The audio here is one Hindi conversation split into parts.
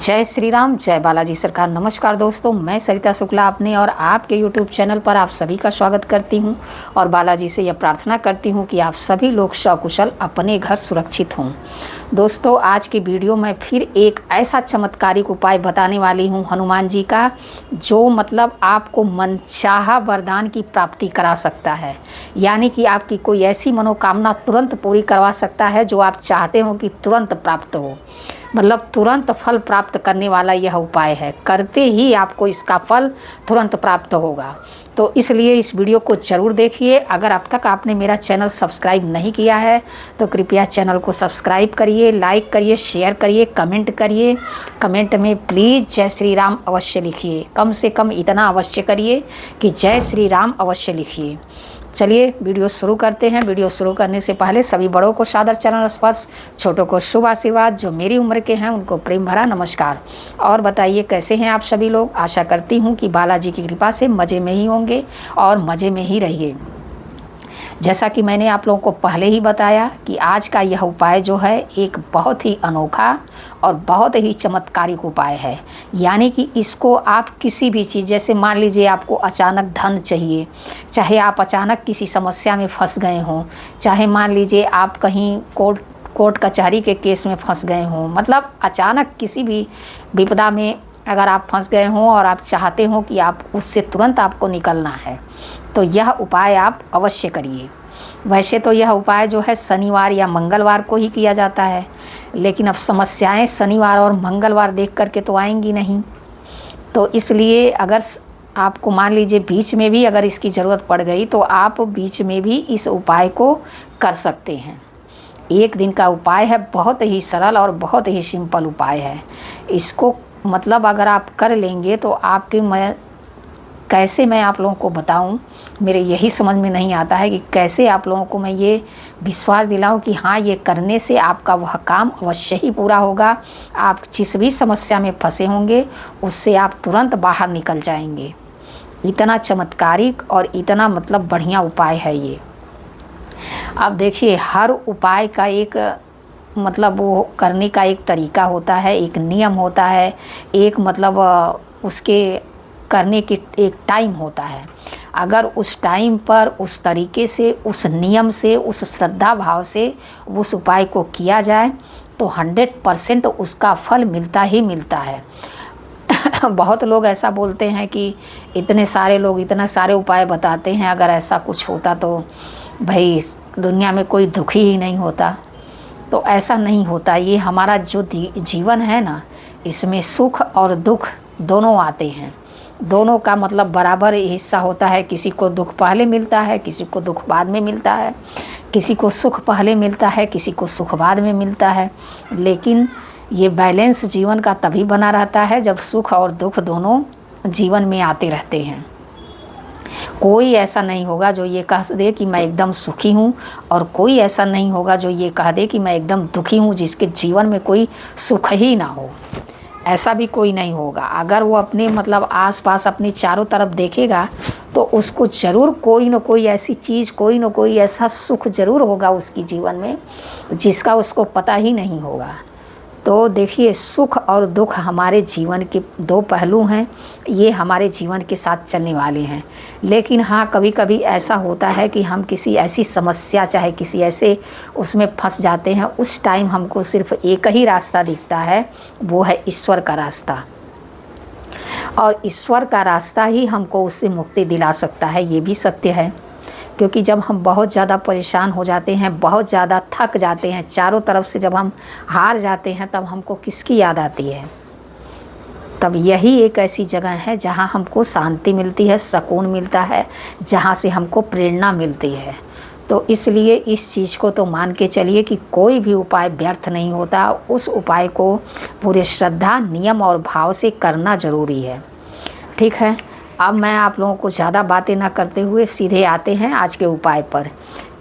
जय श्री राम, जय बालाजी सरकार। नमस्कार दोस्तों, मैं सरिता शुक्ला अपने और आपके YouTube चैनल पर आप सभी का स्वागत करती हूं और बालाजी से यह प्रार्थना करती हूं कि आप सभी लोग सकुशल अपने घर सुरक्षित हों। दोस्तों, आज की वीडियो में फिर एक ऐसा चमत्कारिक उपाय बताने वाली हूं हनुमान जी का, जो मतलब आपको मनचाहा वरदान की प्राप्ति करा सकता है। यानी कि आपकी कोई ऐसी मनोकामना तुरंत पूरी करवा सकता है जो आप चाहते हो कि तुरंत प्राप्त हो। मतलब तुरंत फल प्राप्त करने वाला यह उपाय है। करते ही आपको इसका फल तुरंत प्राप्त होगा। तो इसलिए इस वीडियो को ज़रूर देखिए। अगर अब तक आपने मेरा चैनल सब्सक्राइब नहीं किया है तो कृपया चैनल को सब्सक्राइब करिए, लाइक करिए, शेयर करिए, कमेंट करिए। कमेंट में प्लीज़ जय श्री राम अवश्य लिखिए। कम से कम इतना अवश्य करिए कि जय श्री राम अवश्य लिखिए। चलिए वीडियो शुरू करते हैं। वीडियो शुरू करने से पहले सभी बड़ों को सादर चरण स्पर्श, छोटों को शुभ आशीर्वाद, जो मेरी उम्र के हैं उनको प्रेम भरा नमस्कार। और बताइए कैसे हैं आप सभी लोग। आशा करती हूँ कि बालाजी की कृपा से मज़े में ही होंगे और मज़े में ही रहिए। जैसा कि मैंने आप लोगों को पहले ही बताया कि आज का यह उपाय जो है एक बहुत ही अनोखा और बहुत ही चमत्कारिक उपाय है। यानी कि इसको आप किसी भी चीज़, जैसे मान लीजिए आपको अचानक धन चाहिए, चाहे आप अचानक किसी समस्या में फंस गए हों, चाहे मान लीजिए आप कहीं कोर्ट कचहरी के केस में फंस गए हों, मतलब अचानक किसी भी विपदा में अगर आप फंस गए हों और आप चाहते हो कि आप उससे तुरंत आपको निकलना है, तो यह उपाय आप अवश्य करिए। वैसे तो यह उपाय जो है शनिवार या मंगलवार को ही किया जाता है, लेकिन अब समस्याएं शनिवार और मंगलवार देख करके तो आएंगी नहीं। तो इसलिए अगर आपको मान लीजिए बीच में भी अगर इसकी ज़रूरत पड़ गई तो आप बीच में भी इस उपाय को कर सकते हैं। एक दिन का उपाय है, बहुत ही सरल और बहुत ही सिंपल उपाय है। इसको मतलब अगर आप कर लेंगे तो आपके कैसे मैं आप लोगों को बताऊं, मेरे यही समझ में नहीं आता है कि कैसे आप लोगों को मैं ये विश्वास दिलाऊं कि हाँ, ये करने से आपका वह काम अवश्य ही पूरा होगा। आप जिस भी समस्या में फंसे होंगे उससे आप तुरंत बाहर निकल जाएंगे। इतना चमत्कारिक और इतना मतलब बढ़िया उपाय है ये। अब देखिए, हर उपाय का एक मतलब वो करने का एक तरीका होता है, एक नियम होता है, एक मतलब उसके करने की एक टाइम होता है। अगर उस टाइम पर उस तरीके से, उस नियम से, उस श्रद्धा भाव से उस उपाय को किया जाए तो 100% उसका फल मिलता ही मिलता है। बहुत लोग ऐसा बोलते हैं कि इतने सारे लोग इतना सारे उपाय बताते हैं, अगर ऐसा कुछ होता तो भाई दुनिया में कोई दुखी ही नहीं होता। तो ऐसा नहीं होता। ये हमारा जो जीवन है ना, इसमें सुख और दुख दोनों आते हैं। दोनों का मतलब बराबर हिस्सा होता है। किसी को दुख पहले मिलता है, किसी को दुख बाद में मिलता है, किसी को सुख पहले मिलता है, किसी को सुख बाद में मिलता है। लेकिन ये बैलेंस जीवन का तभी बना रहता है जब सुख और दुख दोनों जीवन में आते रहते हैं। कोई ऐसा नहीं होगा जो ये कह दे कि मैं एकदम सुखी हूँ, और कोई ऐसा नहीं होगा जो ये कह दे कि मैं एकदम दुखी हूँ, जिसके जीवन में कोई सुख ही ना हो। ऐसा भी कोई नहीं होगा। अगर वो अपने मतलब आसपास अपने चारों तरफ देखेगा तो उसको ज़रूर कोई ना कोई ऐसी चीज़, कोई ना कोई ऐसा सुख ज़रूर होगा उसकी जीवन में जिसका उसको पता ही नहीं होगा। तो देखिए, सुख और दुख हमारे जीवन के दो पहलू हैं। ये हमारे जीवन के साथ चलने वाले हैं। लेकिन हाँ, कभी कभी ऐसा होता है कि हम किसी ऐसी समस्या, चाहे किसी ऐसे उसमें फंस जाते हैं। उस टाइम हमको सिर्फ एक ही रास्ता दिखता है, वो है ईश्वर का रास्ता। और ईश्वर का रास्ता ही हमको उससे मुक्ति दिला सकता है। ये भी सत्य है, क्योंकि जब हम बहुत ज़्यादा परेशान हो जाते हैं, बहुत ज़्यादा थक जाते हैं, चारों तरफ से जब हम हार जाते हैं, तब हमको किसकी याद आती है? तब यही एक ऐसी जगह है जहाँ हमको शांति मिलती है, सुकून मिलता है, जहाँ से हमको प्रेरणा मिलती है। तो इसलिए इस चीज़ को तो मान के चलिए कि कोई भी उपाय व्यर्थ नहीं होता। उस उपाय को पूरे श्रद्धा, नियम और भाव से करना ज़रूरी है। ठीक है, अब मैं आप लोगों को ज़्यादा बातें ना करते हुए सीधे आते हैं आज के उपाय पर।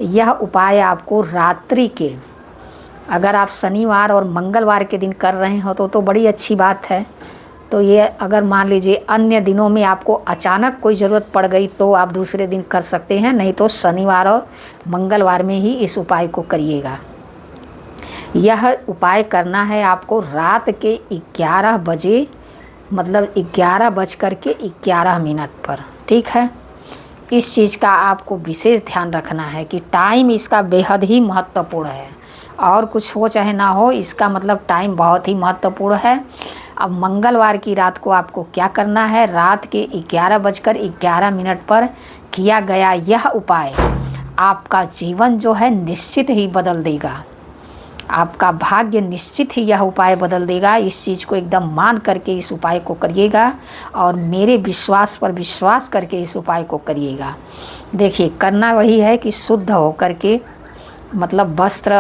यह उपाय आपको रात्रि के, अगर आप शनिवार और मंगलवार के दिन कर रहे हो तो बड़ी अच्छी बात है। तो ये अगर मान लीजिए अन्य दिनों में आपको अचानक कोई ज़रूरत पड़ गई तो आप दूसरे दिन कर सकते हैं, नहीं तो शनिवार और मंगलवार में ही इस उपाय को करिएगा। यह उपाय करना है आपको रात के 11 बजे, मतलब 11:11 पर। ठीक है, इस चीज़ का आपको विशेष ध्यान रखना है कि टाइम इसका बेहद ही महत्वपूर्ण है। और कुछ हो चाहे ना हो, इसका मतलब टाइम बहुत ही महत्वपूर्ण है। अब मंगलवार की रात को आपको क्या करना है, रात के 11:11 पर किया गया यह उपाय आपका जीवन जो है निश्चित ही बदल देगा। आपका भाग्य निश्चित ही यह उपाय बदल देगा। इस चीज़ को एकदम मान करके इस उपाय को करिएगा और मेरे विश्वास पर विश्वास करके इस उपाय को करिएगा। देखिए, करना वही है कि शुद्ध हो करके, मतलब वस्त्र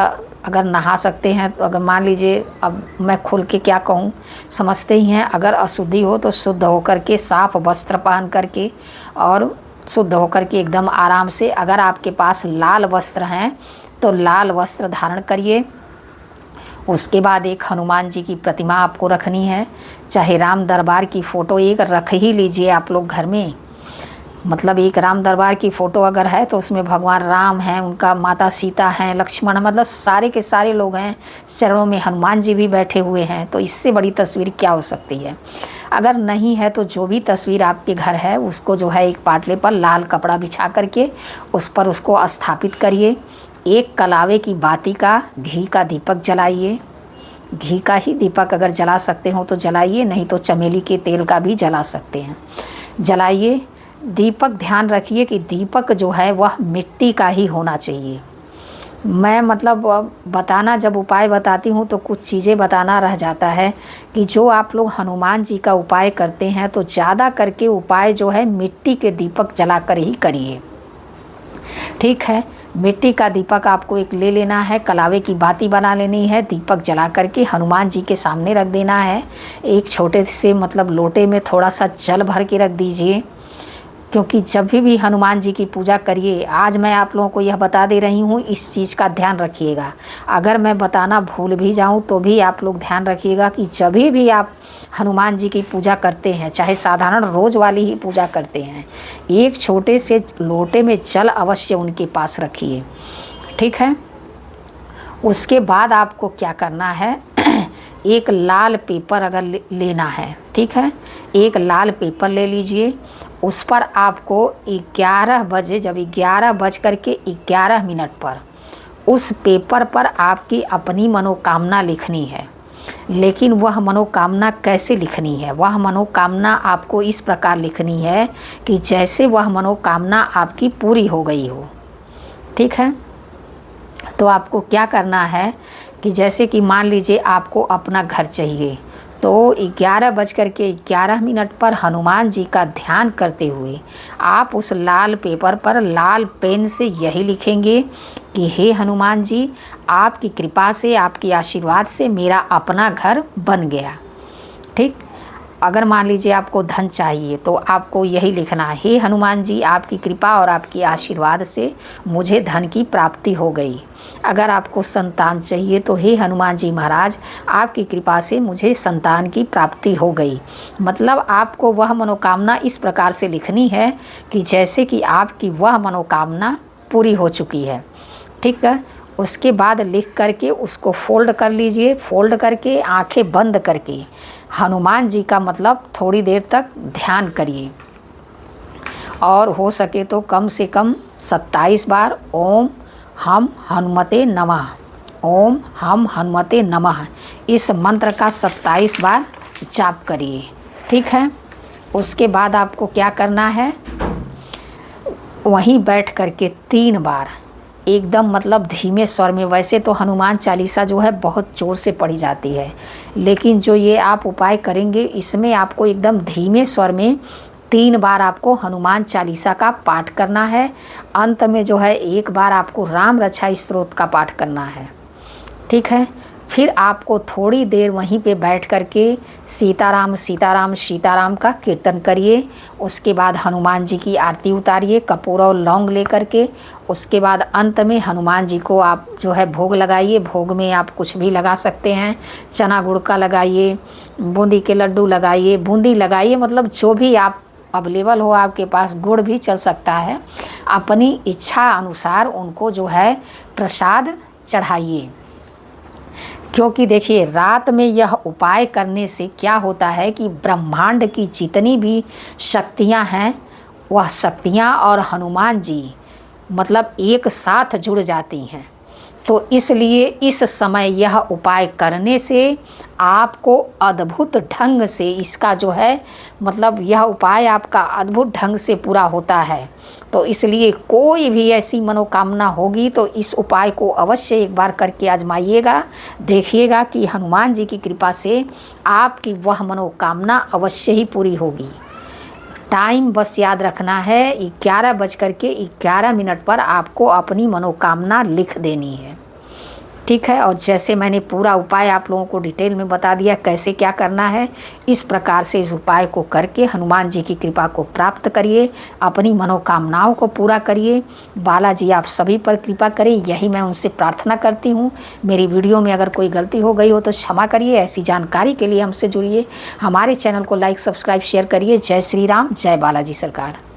अगर नहा सकते हैं तो, अगर मान लीजिए, अब मैं खुल के क्या कहूँ, समझते ही हैं, अगर अशुद्धि हो तो शुद्ध होकर के साफ वस्त्र पहन करके और शुद्ध होकर के एकदम आराम से, अगर आपके पास लाल वस्त्र हैं तो लाल वस्त्र धारण करिए। उसके बाद एक हनुमान जी की प्रतिमा आपको रखनी है, चाहे राम दरबार की फ़ोटो एक रख ही लीजिए आप लोग घर में। मतलब एक राम दरबार की फ़ोटो अगर है तो उसमें भगवान राम हैं, उनका माता सीता हैं, लक्ष्मण, मतलब सारे के सारे लोग हैं, चरणों में हनुमान जी भी बैठे हुए हैं। तो इससे बड़ी तस्वीर क्या हो सकती है। अगर नहीं है तो जो भी तस्वीर आपके घर है उसको जो है एक पाटले पर लाल कपड़ा बिछा करके उस पर उसको स्थापित करिए। एक कलावे की बाती का घी का दीपक जलाइए। घी का ही दीपक अगर जला सकते हो तो जलाइए, नहीं तो चमेली के तेल का भी जला सकते हैं, जलाइए। दीपक ध्यान रखिए कि दीपक जो है वह मिट्टी का ही होना चाहिए। मैं मतलब बताना, जब उपाय बताती हूँ तो कुछ चीज़ें बताना रह जाता है कि जो आप लोग हनुमान जी का उपाय करते हैं तो ज़्यादा करके उपाय जो है मिट्टी के दीपक जला कर ही करिए। ठीक है, मिट्टी का दीपक आपको एक ले लेना है, कलावे की बाती बना लेनी है, दीपक जला करके हनुमान जी के सामने रख देना है। एक छोटे से मतलब लोटे में थोड़ा सा जल भर के रख दीजिए, क्योंकि जब भी हनुमान जी की पूजा करिए, आज मैं आप लोगों को यह बता दे रही हूँ, इस चीज़ का ध्यान रखिएगा। अगर मैं बताना भूल भी जाऊँ तो भी आप लोग ध्यान रखिएगा कि जब भी आप हनुमान जी की पूजा करते हैं, चाहे साधारण रोज़ वाली ही पूजा करते हैं, एक छोटे से लोटे में जल अवश्य उनके पास रखिए। ठीक है, उसके बाद आपको क्या करना है, एक लाल पेपर अगर लेना है, ठीक है, एक लाल पेपर ले लीजिए। उस पर आपको 11 बजे, जब 11:11 पर उस पेपर पर आपकी अपनी मनोकामना लिखनी है। लेकिन वह मनोकामना कैसे लिखनी है, वह मनोकामना आपको इस प्रकार लिखनी है कि जैसे वह मनोकामना आपकी पूरी हो गई हो। ठीक है, तो आपको क्या करना है कि जैसे कि मान लीजिए आपको अपना घर चाहिए, तो 11:11 पर हनुमान जी का ध्यान करते हुए आप उस लाल पेपर पर लाल पेन से यही लिखेंगे कि हे हनुमान जी, आपकी कृपा से, आपके आशीर्वाद से मेरा अपना घर बन गया। ठीक, अगर मान लीजिए आपको धन चाहिए तो आपको यही लिखना है, हे हनुमान जी, आपकी कृपा और आपके आशीर्वाद से मुझे धन की प्राप्ति हो गई। अगर आपको संतान चाहिए तो हे हनुमान जी महाराज, आपकी कृपा से मुझे संतान की प्राप्ति हो गई। मतलब आपको वह मनोकामना इस प्रकार से लिखनी है कि जैसे कि आपकी वह मनोकामना पूरी हो चुकी है। ठीक है, उसके बाद लिख करके उसको फोल्ड कर लीजिए। फोल्ड करके आंखें बंद करके हनुमान जी का मतलब थोड़ी देर तक ध्यान करिए, और हो सके तो कम से कम 27 बार ओम हम हनुमते नमः, ओम हम हनुमते नमः, इस मंत्र का 27 बार जाप करिए। ठीक है, उसके बाद आपको क्या करना है, वहीं बैठ करके 3 बार एकदम मतलब धीमे स्वर में, वैसे तो हनुमान चालीसा जो है बहुत ज़ोर से पढ़ी जाती है, लेकिन जो ये आप उपाय करेंगे इसमें आपको एकदम धीमे स्वर में 3 बार आपको हनुमान चालीसा का पाठ करना है। अंत में जो है 1 बार आपको राम रक्षा स्तोत्र का पाठ करना है। ठीक है, फिर आपको थोड़ी देर वहीं पे बैठ करके सीताराम सीताराम सीताराम का कीर्तन करिए। उसके बाद हनुमान जी की आरती उतारिए कपूर और लौंग लेकर के। उसके बाद अंत में हनुमान जी को आप जो है भोग लगाइए। भोग में आप कुछ भी लगा सकते हैं, चना गुड़ का लगाइए, बूंदी के लड्डू लगाइए, बूंदी लगाइए, मतलब जो भी आप अवेलेबल हो आपके पास, गुड़ भी चल सकता है। अपनी इच्छा अनुसार उनको जो है प्रसाद चढ़ाइए। क्योंकि देखिए रात में यह उपाय करने से क्या होता है कि ब्रह्मांड की जितनी भी शक्तियां हैं वह शक्तियां और हनुमान जी मतलब एक साथ जुड़ जाती हैं। तो इसलिए इस समय यह उपाय करने से आपको अद्भुत ढंग से इसका जो है मतलब यह उपाय आपका अद्भुत ढंग से पूरा होता है। तो इसलिए कोई भी ऐसी मनोकामना होगी तो इस उपाय को अवश्य एक बार करके आजमाइएगा, देखिएगा कि हनुमान जी की कृपा से आपकी वह मनोकामना अवश्य ही पूरी होगी। टाइम बस याद रखना है 11:11 पर आपको अपनी मनोकामना लिख देनी है, ठीक है। और जैसे मैंने पूरा उपाय आप लोगों को डिटेल में बता दिया कैसे क्या करना है, इस प्रकार से इस उपाय को करके हनुमान जी की कृपा को प्राप्त करिए, अपनी मनोकामनाओं को पूरा करिए। बालाजी आप सभी पर कृपा करें, यही मैं उनसे प्रार्थना करती हूँ। मेरी वीडियो में अगर कोई गलती हो गई हो तो क्षमा करिए। ऐसी जानकारी के लिए हमसे जुड़िए, हमारे चैनल को लाइक सब्सक्राइब शेयर करिए। जय श्री राम, जय बालाजी सरकार।